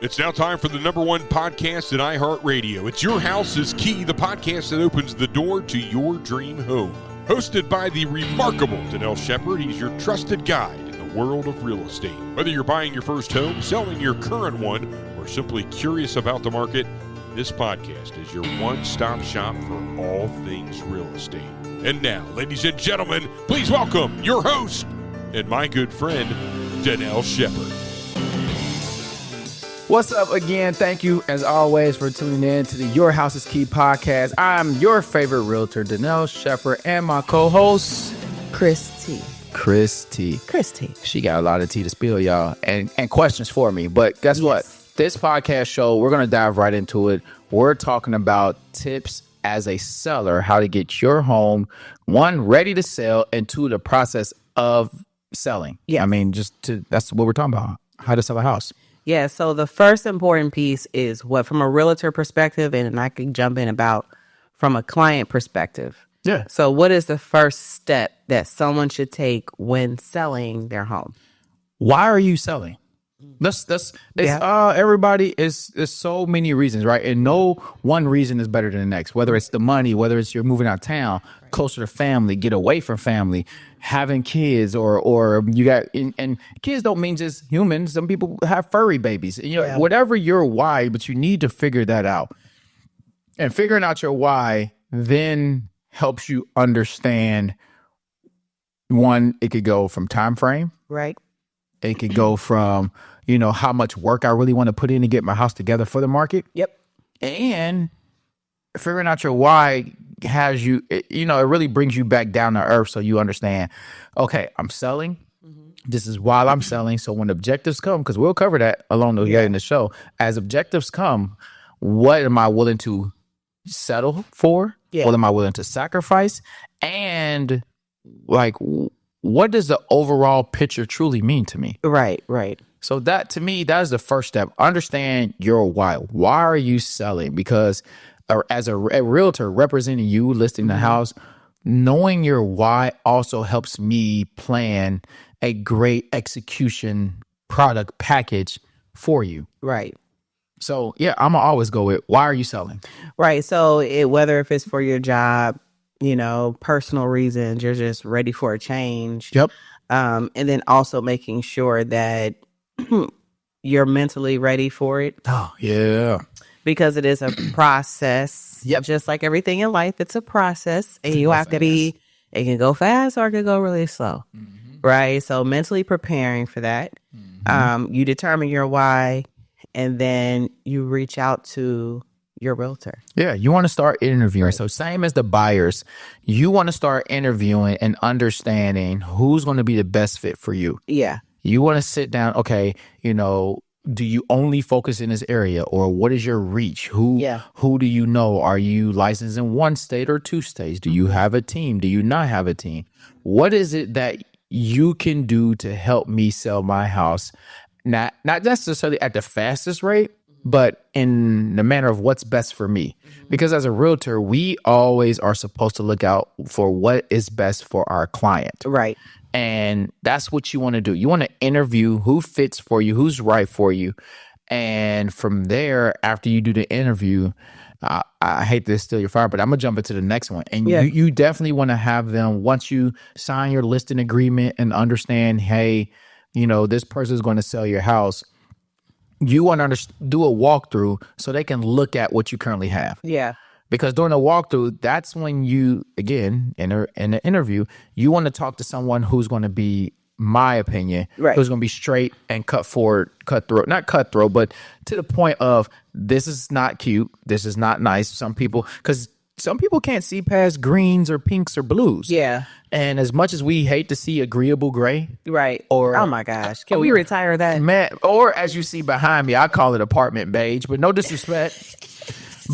It's now time for the #1 podcast at iHeartRadio. It's Your House is Key, the podcast that opens the door to your dream home. Hosted by the remarkable Dannel Shepard, he's your trusted guide in the world of real estate. Whether you're buying your first home, selling your current one, or simply curious about the market, this podcast is your one-stop shop for all things real estate. And now, ladies and gentlemen, please welcome your host and my good friend, Dannel Shepard. What's up again? Thank you, as always, for tuning in to the Your House is Key podcast. I'm your favorite realtor, Dannel Shepard, and my co-host, Christy. She got a lot of tea to spill, y'all, and questions for me. But guess what? This podcast show, we're going to dive right into it. We're talking about tips as a seller, how to get your home, one, ready to sell, and two, the process of selling. Yeah, I mean, that's what we're talking about, how to sell a house. Yeah, so the first important piece is what, from a realtor perspective, and I can jump in about from a client perspective. Yeah. So what is the first step that someone should take when selling their home? Why are you selling? Everybody is, there's so many reasons, right? And no one reason is better than the next, whether it's the money, whether it's you're moving out of town, closer to family, get away from family, having kids, or you got, and kids don't mean just humans. Some people have furry babies, whatever your why, but you need to figure that out. And figuring out your why then helps you understand, one, it could go from time frame. Right. It could go from, how much work I really want to put in to get my house together for the market. Yep. And figuring out your why has you, it really brings you back down to earth so you understand, okay, I'm selling. Mm-hmm. This is why I'm selling. So when objectives come, because we'll cover that along the way in the show, as objectives come, what am I willing to settle for? Yeah. What am I willing to sacrifice? And what does the overall picture truly mean to me? Right. So that, to me, that is the first step. Understand your why. Why are you selling? Because as a realtor representing you, listing the house, knowing your why also helps me plan a great execution product package for you. Right. So, yeah, I'm going to always go with, why are you selling? Right. So whether if it's for your job, personal reasons, you're just ready for a change. Yep. And then also making sure that you're mentally ready for it. Oh, yeah. Because it is a process. Yep. Just like everything in life, it's a process. And you have to it can go fast or it can go really slow. Mm-hmm. Right? So mentally preparing for that. Mm-hmm. You determine your why, and then you reach out to your realtor. Yeah, you want to start interviewing. So same as the buyers, you want to start interviewing and understanding who's going to be the best fit for you. Yeah. You want to sit down, okay, do you only focus in this area, or what is your reach? Who do you know? Are you licensed in one state or two states? Do you have a team? Do you not have a team? What is it that you can do to help me sell my house? Not necessarily at the fastest rate, but in the manner of what's best for me. Because as a realtor, we always are supposed to look out for what is best for our client. Right. And that's what you want to do. You want to interview who fits for you, who's right for you. And from there, after you do the interview, I hate to steal your fire, but I'm going to jump into the next one. And you definitely want to have them, once you sign your listing agreement and understand, hey, this person is going to sell your house, you want to do a walkthrough so they can look at what you currently have. Yeah. Because during the walkthrough, that's when you, again, in the interview, you want to talk to someone who's going to be, my opinion, who's going to be straight and cutthroat, not cutthroat, but to the point of, this is not cute, this is not nice. Because some people can't see past greens or pinks or blues. Yeah. And as much as we hate to see agreeable gray. Right. Or, oh my gosh. Can we retire that? Man, or as you see behind me, I call it apartment beige, but no disrespect.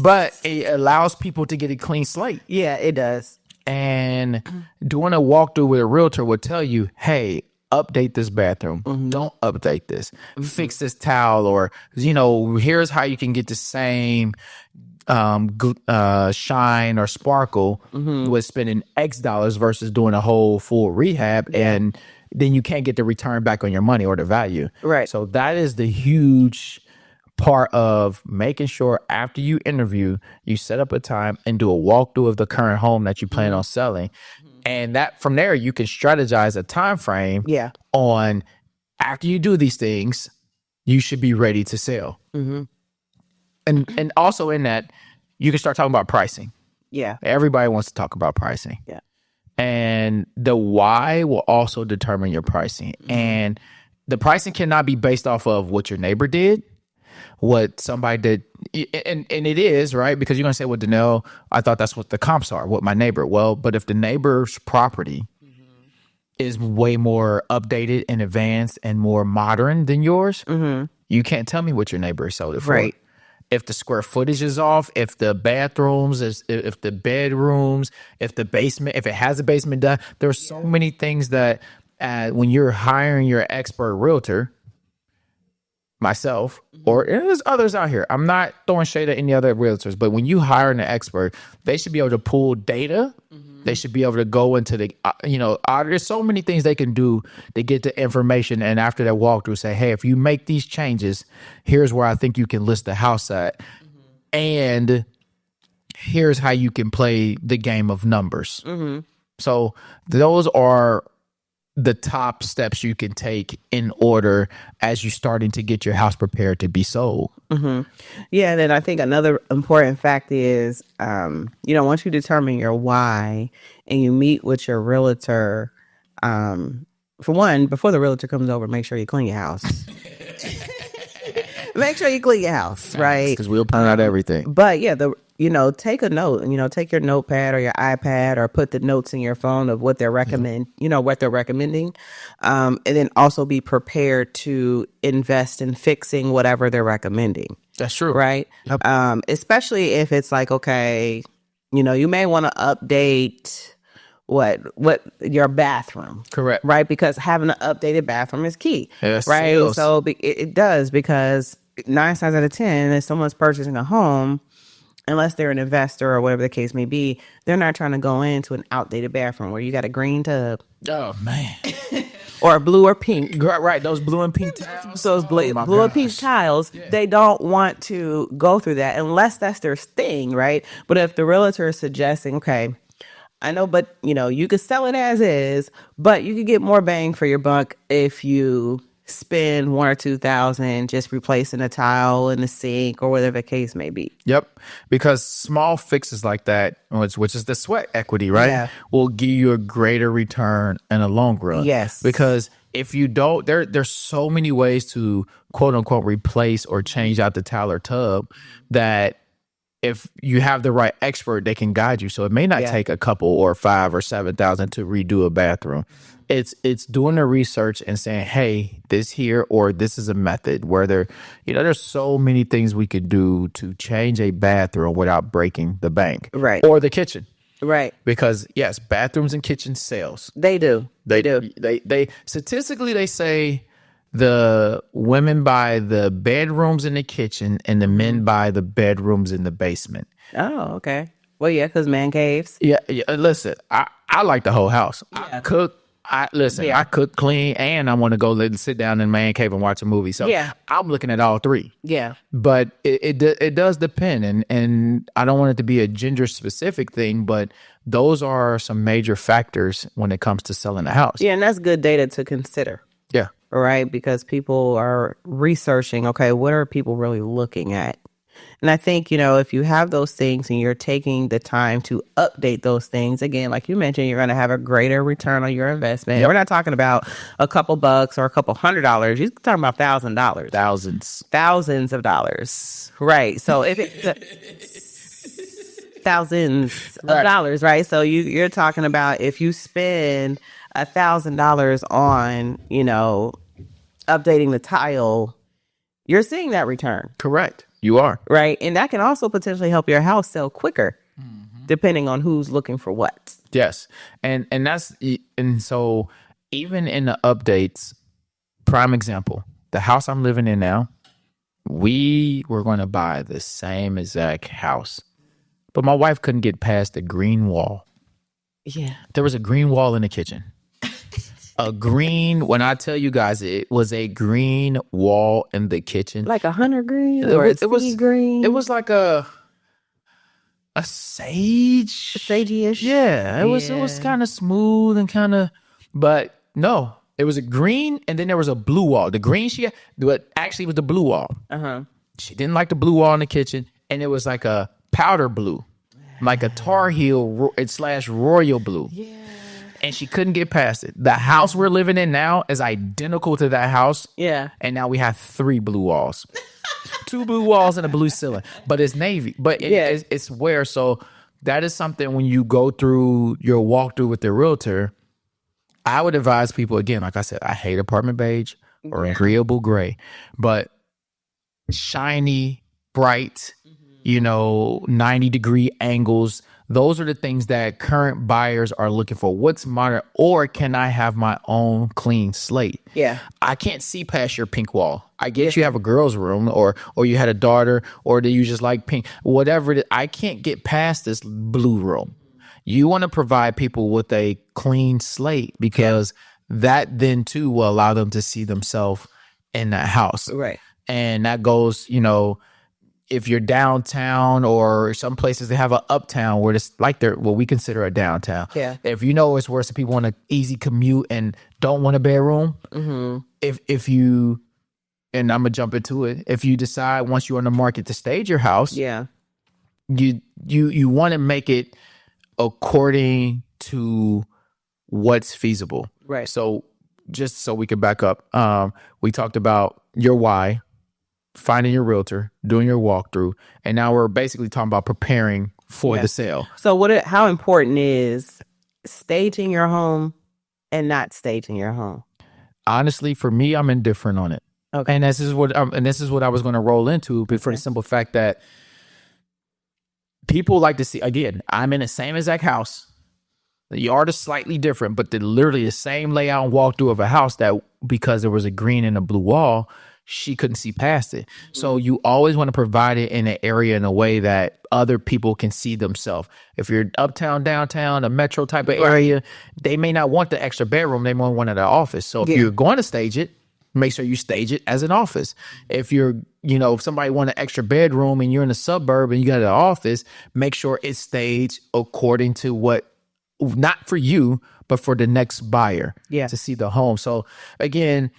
But it allows people to get a clean slate. Yeah, it does. And doing a walkthrough with a realtor will tell you, hey, update this bathroom. Mm-hmm. Don't update this. Mm-hmm. Fix this towel. Or, here's how you can get the same shine or sparkle with spending X dollars versus doing a whole full rehab. And then you can't get the return back on your money or the value. Right. So that is the huge part of making sure after you interview, you set up a time and do a walkthrough of the current home that you plan on selling. And that from there, you can strategize a time frame on after you do these things, you should be ready to sell. And also in that, you can start talking about pricing. Yeah. Everybody wants to talk about pricing. Yeah. And the why will also determine your pricing. And the pricing cannot be based off of what your neighbor did, what somebody did. And it is, right? Because you're going to say, well, Dannel, I thought that's what the comps are, what my neighbor. Well, but if the neighbor's property is way more updated and advanced and more modern than yours, you can't tell me what your neighbor sold it for. Right. If the square footage is off, if the bathrooms, if the bedrooms, if the basement, if it has a basement done, there's so many things that when you're hiring your expert realtor, myself, or there's others out here. I'm not throwing shade at any other realtors, but when you hire an expert, they should be able to pull data. They should be able to go into the, there's so many things they can do to get the information. And after that walkthrough, say, hey, if you make these changes, here's where I think you can list the house at. And here's how you can play the game of numbers. So those are the top steps you can take in order as you're starting to get your house prepared to be sold. Yeah, and then I think another important fact is, once you determine your why and you meet with your realtor, for one, before the realtor comes over, make sure you clean your house. Make sure you clean your house, right? Because we'll point out everything. But yeah, take a note, take your notepad or your iPad or put the notes in your phone of what they're what they're recommending. And then also be prepared to invest in fixing whatever they're recommending. That's true. Right. Yep. Especially if it's like, okay, you may want to update what your bathroom. Correct. Right. Because having an updated bathroom is key. Yes, right. sales. So it does, because 9 times out of 10, if someone's purchasing a home, unless they're an investor or whatever the case may be, they're not trying to go into an outdated bathroom where you got a green tub. Oh, man. Or a blue or pink. Right, those blue and pink tiles. Those blue and pink tiles, they don't want to go through that unless that's their thing, right? But if the realtor is suggesting, okay, I know, but, you could sell it as is, but you could get more bang for your buck if you spend $1,000 or $2,000 just replacing a tile in the sink or whatever the case may be. Yep, because small fixes like that, which is the sweat equity, right, will give you a greater return in the long run. Yes, because if you don't, there's so many ways to quote unquote replace or change out the tile or tub that if you have the right expert, they can guide you. So it may not take a couple or $5,000 or $7,000 to redo a bathroom. It's doing the research and saying, hey, this here, or this is a method where there's so many things we could do to change a bathroom without breaking the bank. Right. Or the kitchen. Right. Because yes, bathrooms and kitchen sales. They do. They statistically, they say the women buy the bedrooms in the kitchen and the men buy the bedrooms in the basement. Oh, okay. Well, yeah, because man caves. Yeah. Listen, I like the whole house. Yeah. I cook. I cook, clean, and I want to go sit down in man cave and watch a movie. So I'm looking at all three. Yeah. But it does depend. And I don't want it to be a gender specific thing, but those are some major factors when it comes to selling a house. Yeah. And that's good data to consider. Yeah. Right. Because people are researching, okay, what are people really looking at? And I think, if you have those things and you're taking the time to update those things, again, like you mentioned, you're going to have a greater return on your investment. Yep. We're not talking about a couple bucks or a couple $100. You're talking about $1,000. Thousands of dollars. Right. So if it's thousands of dollars, right? So you're talking about if you spend $1,000 on, updating the tile, you're seeing that return. Correct. You are. Right. And that can also potentially help your house sell quicker, depending on who's looking for what. Yes. And so even in the updates, prime example, the house I'm living in now, we were going to buy the same exact house, but my wife couldn't get past the green wall. Yeah. There was a green wall in the kitchen. A green, when I tell you guys, it was a green wall in the kitchen. Like a hunter green or a sea green? It was like a sage. Sagey-ish? Yeah, it was kind of smooth and kind of, but no, it was a green and then there was a blue wall. The green she had, but actually it was the blue wall. Uh-huh. She didn't like the blue wall in the kitchen, and it was like a powder blue, like a Tar Heel / royal blue. Yeah. And she couldn't get past it. The house we're living in now is identical to that house. Yeah. And now we have 3 blue walls. 2 blue walls and a blue ceiling. But it's navy. But it's where. So that is something when you go through your walkthrough with the realtor, I would advise people, again, like I said, I hate apartment beige or agreeable gray. But shiny, bright, 90-degree angles. Those are the things that current buyers are looking for. What's modern? Or can I have my own clean slate? Yeah. I can't see past your pink wall. I guess you have a girl's room or you had a daughter or do you just like pink? Whatever it is, I can't get past this blue room. You want to provide people with a clean slate because that then too will allow them to see themselves in that house. Right. And that goes, if you're downtown or some places they have an uptown where it's like what we consider a downtown. Yeah. If it's where some people want an easy commute and don't want a bedroom, if you, and I'm gonna jump into it, if you decide once you're on the market to stage your house, you want to make it according to what's feasible. Right. So just so we can back up, we talked about your why, finding your realtor, doing your walkthrough, and now we're basically talking about preparing for the sale. So how important is staging your home and not staging your home? Honestly, for me, I'm indifferent on it. Okay. And this is what I was going to roll into, but for the simple fact that people like to see, again, I'm in the same exact house. The yard is slightly different, but literally the same layout and walkthrough of a house that because there was a green and a blue wall, she couldn't see past it. So you always want to provide it in an area in a way that other people can see themselves. If you're uptown, downtown, a metro type of area, they may not want the extra bedroom. They might want it at office. So if you're going to stage it, make sure you stage it as an office. If you're, if somebody want an extra bedroom and you're in a suburb and you got an office, make sure it's staged according to what, not for you, but for the next buyer to see the home. So again,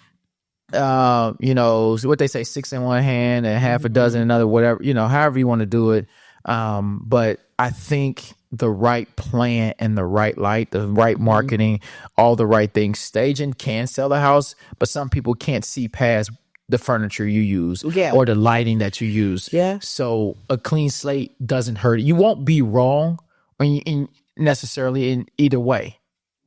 what they say, 6 in one hand and half a dozen another, whatever, however you want to do it. But I think the right plan and the right light, the right marketing, all the right things, staging can sell a house, but some people can't see past the furniture you use or the lighting that you use. Yeah. So a clean slate doesn't hurt. You won't be wrong necessarily in either way.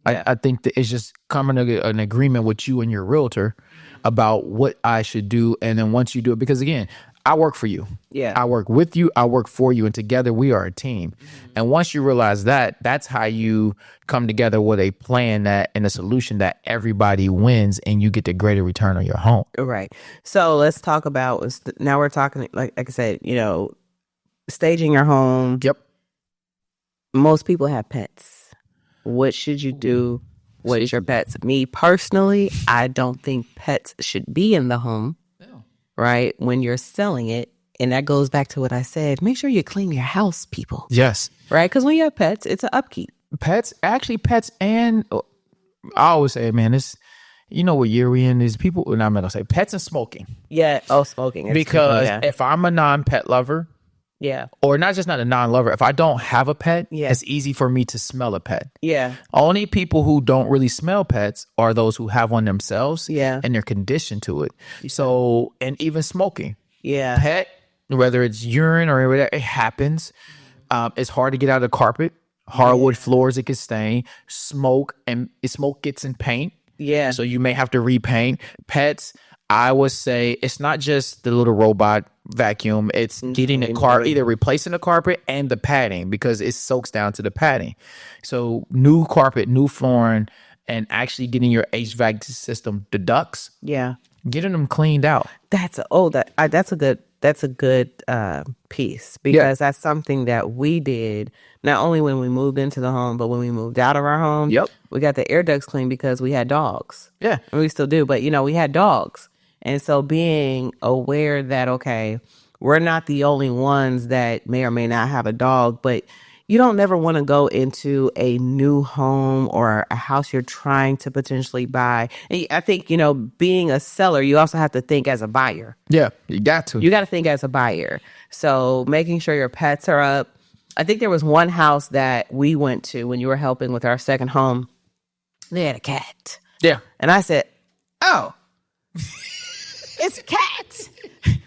I think that it's just coming to an agreement with you and your realtor about what I should do. And then once you do it, because again, I work for you. Yeah. I work with you. I work for you. And together we are a team. And once you realize that, that's how you come together with a plan and a solution that everybody wins and you get the greater return on your home. Right. So let's talk about, now we're talking, like I said, staging your home. Yep. Most people have pets. What should you do? What is your pets? Me personally, I don't think pets should be in the home, right? When you're selling it. And that goes back to what I said. Make sure you clean your house, people. Yes. Right? Because when you have pets, it's an upkeep. Pets, and I always say, man, this, what year we in is people, and I'm going to say pets and smoking. Yeah. Oh, smoking. Because if I'm a non-pet lover, or not a non-lover. If I don't have a pet, it's easy for me to smell a pet. Yeah. Only people who don't really smell pets are those who have one themselves. Yeah. And they're conditioned to it. So, and even smoking. Yeah. Pet, whether it's urine or whatever, it happens. It's hard to get out of the carpet. Hardwood floors, it can stain. Smoke gets in paint. Yeah. So you may have to repaint. Pets, I would say it's not just the little robot vacuum. It's getting the carpet, either replacing the carpet and the padding because it soaks down to the padding. So new carpet, new flooring, and actually getting your HVAC system, the ducts. Yeah. Getting them cleaned out. That's a good That's a good piece, because that's something that we did not only when we moved into the home, but when we moved out of our home. Yep. We got the air ducts cleaned because we had dogs. Yeah. And we still do, but we had dogs. And so being aware that, okay, we're not the only ones that may or may not have a dog, but you don't never want to go into a new home or a house you're trying to potentially buy. And I think, being a seller, you also have to think as a buyer. Yeah, you got to. You got to think as a buyer. So making sure your pets are up. I think there was one house that we went to when you were helping with our second home. They had a cat. Yeah. And I said, oh, it's a cat.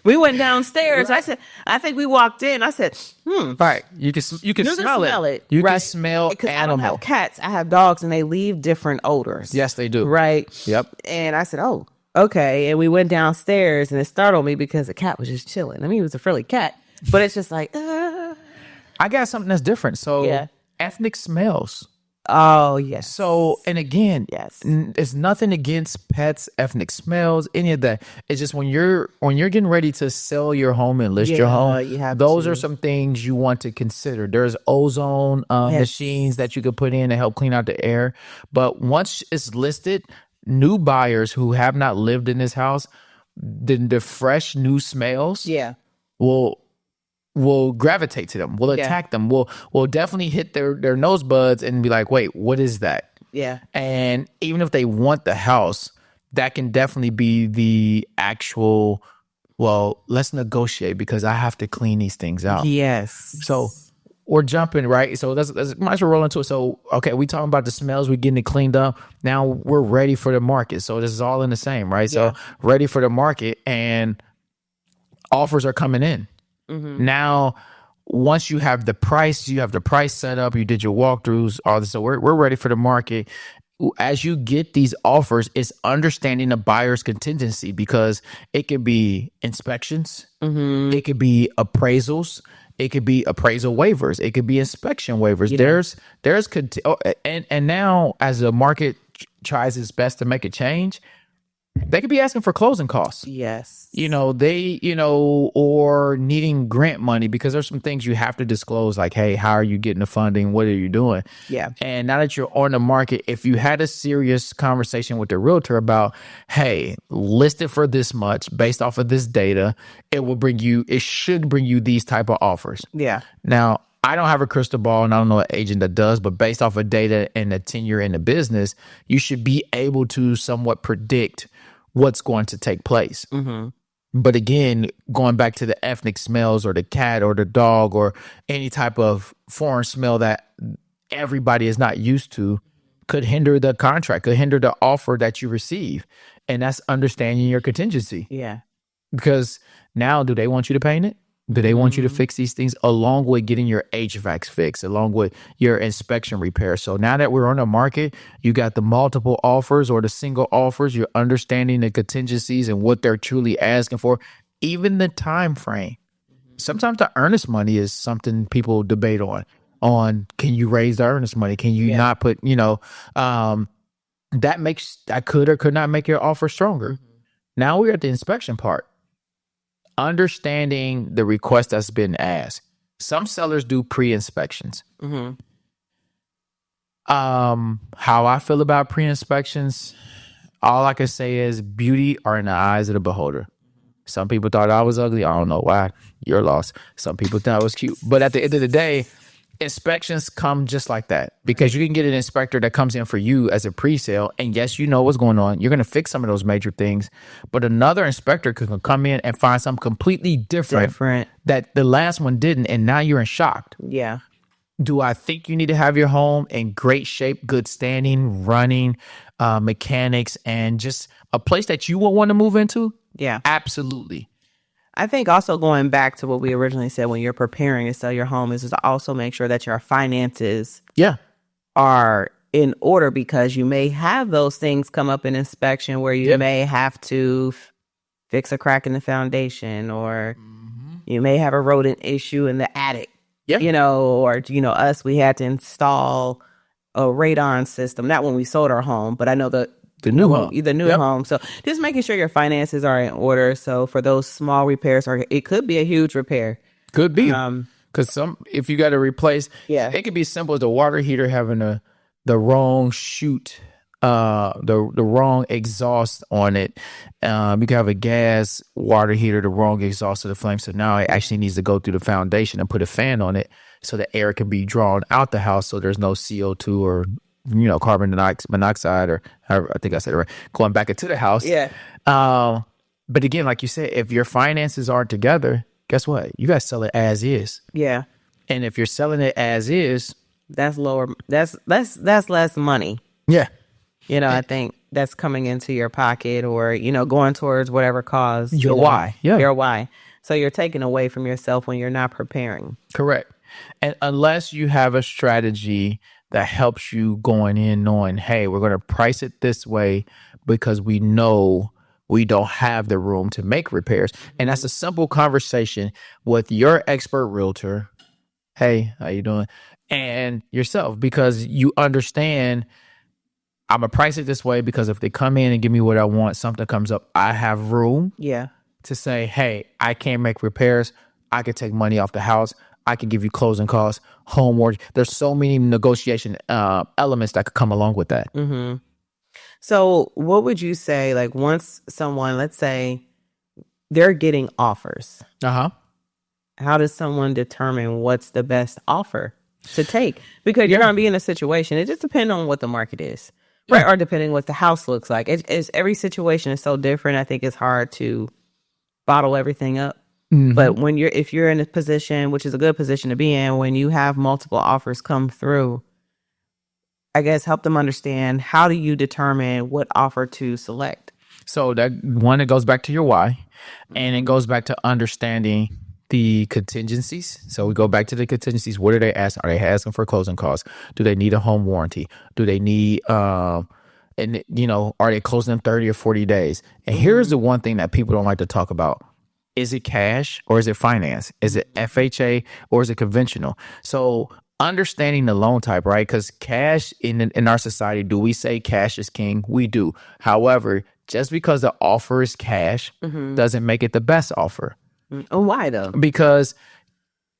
We went downstairs. I said, I think we walked in. I said, Right. You can smell it. You can smell because animal. I don't have cats. I have dogs, and they leave different odors. Yes, they do. Right. Yep. And I said, oh, okay. And we went downstairs, and it startled me because the cat was just chilling. I mean, it was a friendly cat, but it's just like, I got something that's different. So ethnic smells. Oh, yes. So, and again, yes, it's nothing against pets, ethnic smells, any of that. It's just when you're getting ready to sell your home and list your home, those are some things you want to consider. There's ozone machines that you could put in to help clean out the air. But once it's listed, new buyers who have not lived in this house, the fresh new smells will gravitate to them, will attack them, will definitely hit their nose buds and be like, wait, what is that? Yeah. And even if they want the house, that can definitely be the actual, well, let's negotiate because I have to clean these things out. Yes. So we're jumping, right? So let's might as well roll into it. So, okay, we talking about the smells, we're getting it cleaned up. Now we're ready for the market. So this is all in the same, right? Yeah. So ready for the market, and offers are coming in. Mm-hmm. Now, once you have the price set up, you did your walkthroughs, all this. So we're ready for the market. As you get these offers, it's understanding the buyer's contingency, because it could be inspections, it could be appraisals, it could be appraisal waivers, it could be inspection waivers. Yeah. And now as the market tries its best to make a change, they could be asking for closing costs. Yes. Or needing grant money, because there's some things you have to disclose, like, hey, how are you getting the funding? What are you doing? Yeah. And now that you're on the market, if you had a serious conversation with the realtor about, hey, list it for this much based off of this data, it should bring you these type of offers. Yeah. Now, I don't have a crystal ball, and I don't know an agent that does, but based off of data and the tenure in the business, you should be able to somewhat predict what's going to take place. Mm-hmm. But again, going back to the ethnic smells or the cat or the dog or any type of foreign smell that everybody is not used to could hinder the contract, could hinder the offer that you receive. And that's understanding your contingency. Yeah. Because now, do they want you to paint it? Do they want you to fix these things, along with getting your HVAC fixed, along with your inspection repair? So now that we're on the market, you got the multiple offers or the single offers. You're understanding the contingencies and what they're truly asking for, even the time frame. Sometimes the earnest money is something people debate on can you raise the earnest money? Can you not put, that could or could not make your offer stronger. Mm-hmm. Now we're at the inspection part. Understanding the request that's been asked. Some sellers do pre-inspections. Mm-hmm. How I feel about pre-inspections, all I can say is beauty are in the eyes of the beholder. Some people thought I was ugly. I don't know why. Your loss. Some people thought I was cute. But at the end of the day, inspections come just like that, because you can get an inspector that comes in for you as a pre-sale, and yes, you know what's going on. You're going to fix some of those major things, but another inspector could come in and find something completely different that the last one didn't, and now you're in shock. Yeah. Do I think you need to have your home in great shape, good standing, running, mechanics, and just a place that you will want to move into? Yeah. Absolutely. I think also going back to what we originally said, when you're preparing to sell your home, is to also make sure that your finances are in order, because you may have those things come up in inspection where you may have to fix a crack in the foundation, or you may have a rodent issue in the attic, or, us, we had to install a radon system, not when we sold our home, but I know that The new home. The new home. So just making sure your finances are in order. So for those small repairs, or it could be a huge repair. Could be. Because if you got to replace, it could be simple as the water heater having the wrong chute, the wrong exhaust on it. You can have a gas water heater, the wrong exhaust of the flame. So now it actually needs to go through the foundation and put a fan on it so the air can be drawn out the house, so there's no CO2 or carbon monoxide, or however, I think I said it right, going back into the house. Yeah. But again, like you said, if your finances aren't together, guess what? You got to sell it as is. Yeah. And if you're selling it as is, that's lower. That's less money. Yeah. I think that's coming into your pocket, or, going towards whatever cause. Your why. Yeah. Your why. So you're taking away from yourself when you're not preparing. Correct. And unless you have a strategy that helps you going in knowing, hey, we're going to price it this way because we know we don't have the room to make repairs. And that's a simple conversation with your expert realtor. Hey, how you doing? And yourself, because you understand, I'm going to price it this way because if they come in and give me what I want, something comes up, I have room to say, hey, I can't make repairs. I can take money off the house. I can give you closing costs, home mortgage. There's so many negotiation elements that could come along with that. Mm-hmm. So what would you say, like, once someone, let's say they're getting offers, how does someone determine what's the best offer to take? Because you're going to be in a situation, it just depends on what the market is, right? Or depending what the house looks like. Every situation is so different. I think it's hard to bottle everything up. Mm-hmm. But if you're in a position, which is a good position to be in, when you have multiple offers come through, I guess help them understand, how do you determine what offer to select? So that one, it goes back to your why, and it goes back to understanding the contingencies. So we go back to the contingencies. What are they asking? Are they asking for closing costs? Do they need a home warranty? Do they need, are they closing in 30 or 40 days? And here's the one thing that people don't like to talk about. Is it cash or is it finance? Is it FHA or is it conventional? So understanding the loan type, right? Because cash in our society, do we say cash is king? We do. However, just because the offer is cash doesn't make it the best offer. Oh, why though? Because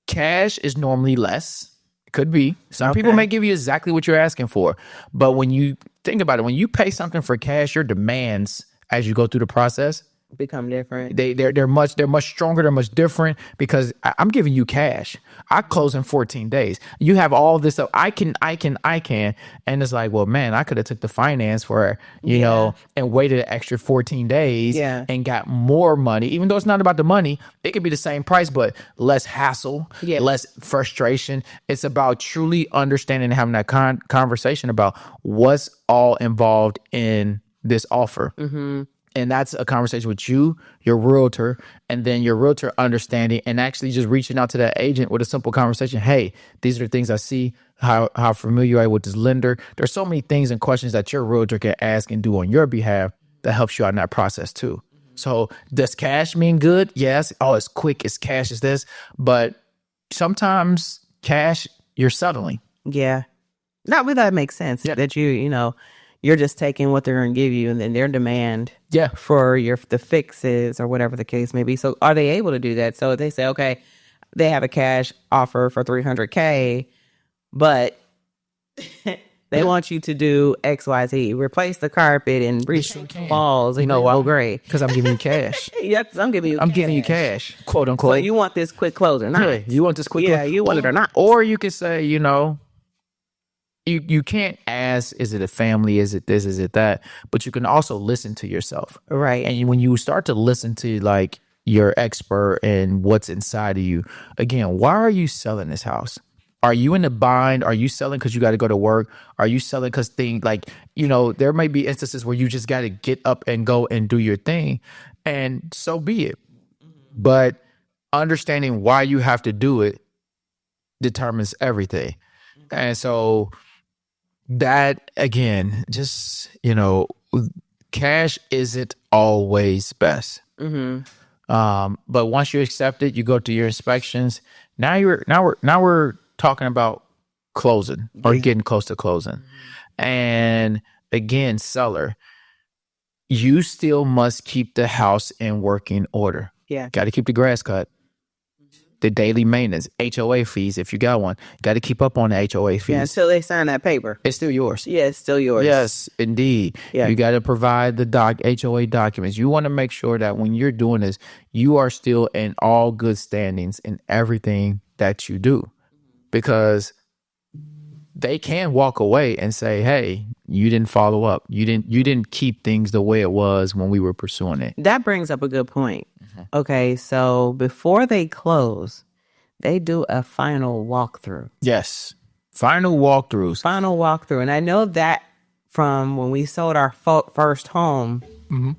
cash is normally less. It could be. Some people may give you exactly what you're asking for. But when you think about it, when you pay something for cash, your demands as you go through the process become different. They're much stronger. They're much different because I'm giving you cash. I close in 14 days. You have all this stuff. I can. And it's like, well, man, I could have took the finance for, and waited an extra 14 days and got more money. Even though it's not about the money, it could be the same price, but less hassle, less frustration. It's about truly understanding and having that conversation about what's all involved in this offer. Mm-hmm. And that's a conversation with you, your realtor, and then your realtor understanding and actually just reaching out to that agent with a simple conversation. Hey, these are the things I see, how familiar you are with this lender. There's so many things and questions that your realtor can ask and do on your behalf that helps you out in that process too. So does cash mean good? Yes. Oh, it's quick. It's cash. It's this. But sometimes cash, you're settling. Yeah. Not really, that makes sense. That you're just taking what they're going to give you, and then their demand for the fixes or whatever the case may be. So are they able to do that? So if they say, okay, they have a cash offer for $300K, but they want you to do XYZ, replace the carpet and reshape the walls. Why? Great. Because I'm giving you cash. I'm giving you cash, quote unquote. So you want this quick close or not? Yeah, you want this quick close. Yeah, you want it or not. Or you could say, You can't ask, is it a family? Is it this? Is it that? But you can also listen to yourself. Right. And when you start to listen to like your expert and what's inside of you, again, why are you selling this house? Are you in a bind? Are you selling because you got to go to work? Are you selling because there may be instances where you just got to get up and go and do your thing, and so be it. But understanding why you have to do it determines everything. And so that, again, just, cash isn't always best. Mm-hmm. But once you accept it, you go to your inspections. Now we're talking about closing or getting close to closing. And again, seller, you still must keep the house in working order. Yeah. Got to keep the grass cut. The daily maintenance, HOA fees, if you got one. Got to keep up on the HOA fees. Yeah, until they sign that paper. It's still yours. Yeah, it's still yours. Yes, indeed. Yeah. You got to provide the HOA documents. You want to make sure that when you're doing this, you are still in all good standings in everything that you do. Because they can walk away and say, hey, you didn't follow up. You didn't keep things the way it was when we were pursuing it. That brings up a good point. Okay, so before they close, they do a final walkthrough. Yes. Final walkthroughs. Final walkthrough. And I know that from when we sold our first home. Mm-hmm.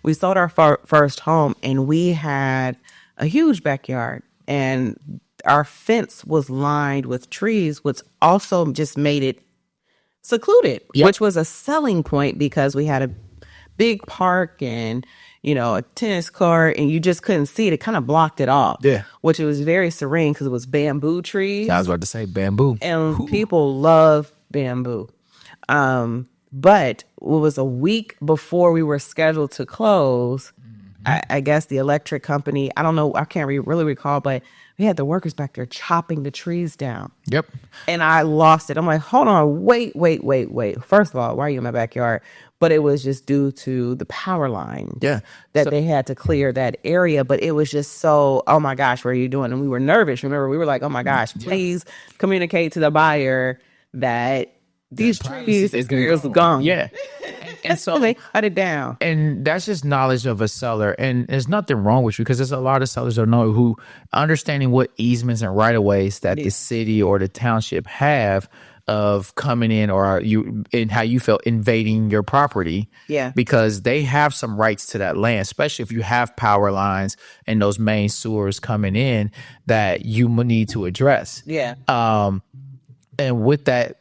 We sold our first home and we had a huge backyard. And our fence was lined with trees, which also just made it secluded, which was a selling point because we had a big park and, a tennis court, and you just couldn't see it. It kind of blocked it off. Yeah. Which it was very serene because it was bamboo trees. I was about to say bamboo. And people love bamboo. But it was a week before we were scheduled to close. I guess the electric company, I don't know, I can't really recall, but we had the workers back there chopping the trees down. Yep. And I lost it. I'm like, hold on, wait. First of all, why are you in my backyard? But it was just due to the power line. Yeah. That they had to clear that area. But it was just so, oh my gosh, what are you doing? And we were nervous. Remember, we were like, oh my gosh, please communicate to the buyer that these trees is gone. Yeah. And so they cut it down. And that's just knowledge of a seller. And there's nothing wrong with you because there's a lot of sellers that know who understanding what easements and right of ways that the city or the township have of coming in or you and how you feel invading your property. Yeah. Because they have some rights to that land, especially if you have power lines and those main sewers coming in that you need to address. Yeah. And with that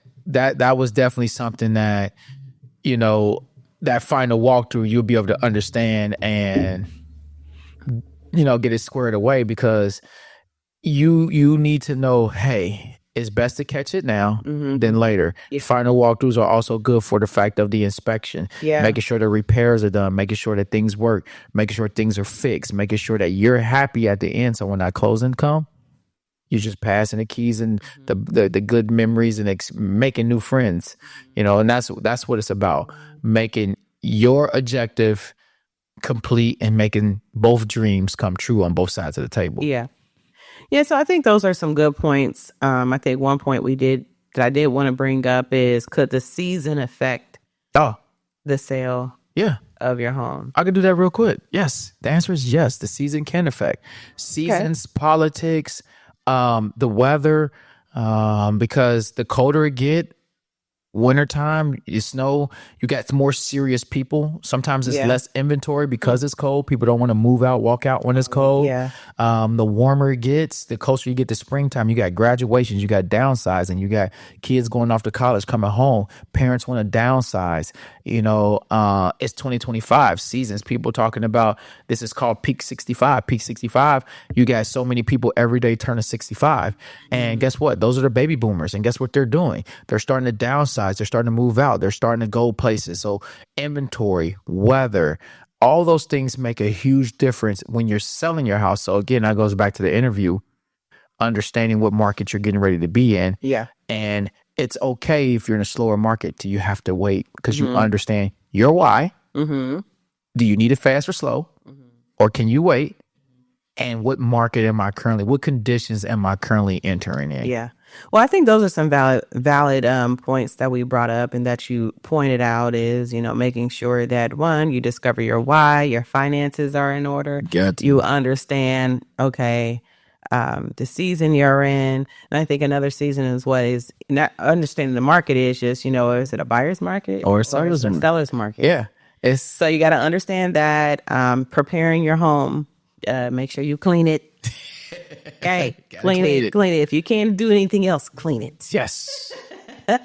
was definitely something that, that final walkthrough, you'll be able to understand and, get it squared away because you need to know, hey, it's best to catch it now than later. Yeah. Final walkthroughs are also good for the fact of the inspection, making sure the repairs are done, making sure that things work, making sure things are fixed, making sure that you're happy at the end. So when that closing come, you're just passing the keys and the good memories and making new friends, and that's what it's about, making your objective complete and making both dreams come true on both sides of the table. Yeah. Yeah, so I think those are some good points. I think one point I did want to bring up is, could the season affect the sale of your home? I could do that real quick. Yes. The answer is yes. The season can affect. Seasons, politics, the weather, because the colder it get, wintertime, you snow, you got more serious people. Sometimes it's less inventory because it's cold. People don't want to move out, walk out when it's cold. Yeah. The warmer it gets, the closer you get to springtime, you got graduations, you got downsizing, you got kids going off to college, coming home. Parents want to downsize. It's 2025 seasons. People talking about this is called peak 65. Peak 65, you got so many people every day turning 65. And guess what? Those are the baby boomers. And guess what they're doing? They're starting to downsize. They're starting to move out. They're starting to go places. So inventory, weather, all those things make a huge difference when you're selling your house. So again, that goes back to the interview, understanding what market you're getting ready to be in. Yeah. And it's okay if you're in a slower market. Do you have to wait? Because you understand your why. Mm-hmm. Do you need it fast or slow? Mm-hmm. Or can you wait? And what market what conditions am I currently entering in? Yeah. Well, I think those are some valid points that we brought up and that you pointed out is, making sure that, one, you discover your why, your finances are in order. You understand, the season you're in. And I think another season is not understanding the market is just, is it a buyer's market or a seller's market? Yeah. So you got to understand that preparing your home, make sure you clean it. Okay, clean it. If you can't do anything else, clean it. Yes.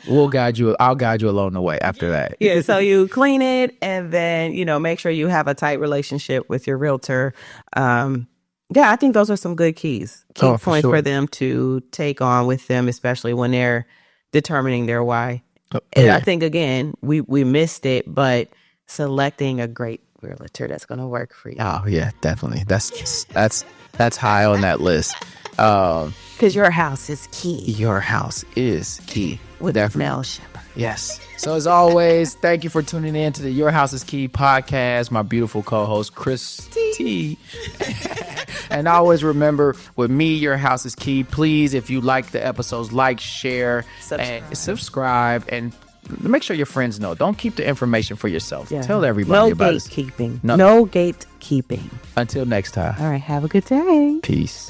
I'll guide you along the way after that. Yeah, so you clean it and then, make sure you have a tight relationship with your realtor. I think those are some good key points for them to take on with them, especially when they're determining their why. And I think, again, we missed it, but selecting a great realtor that's going to work for you. Oh yeah, definitely. That's high on that list. Because your house is key. Your house is key. With Dannel Shepard. Yes. So as always, thank you for tuning in to the Your House is Key podcast. My beautiful co-host, Christy. And always remember, with me, Your House is Key. Please, if you like the episodes, like, share, and subscribe, and make sure your friends know. Don't keep the information for yourself. Yeah. Tell everybody about it. No gatekeeping. Until next time. All right. Have a good day. Peace.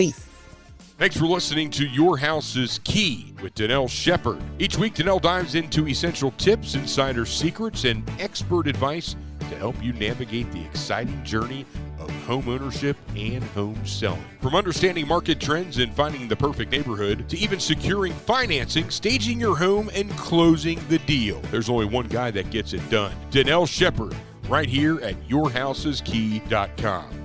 Thanks for listening to Your House is Key with Dannel Shepard. Each week, Dannel dives into essential tips, insider secrets, and expert advice to help you navigate the exciting journey of home ownership and home selling. From understanding market trends and finding the perfect neighborhood to even securing financing, staging your home, and closing the deal, there's only one guy that gets it done. Dannel Shepard, right here at yourhouseskey.com.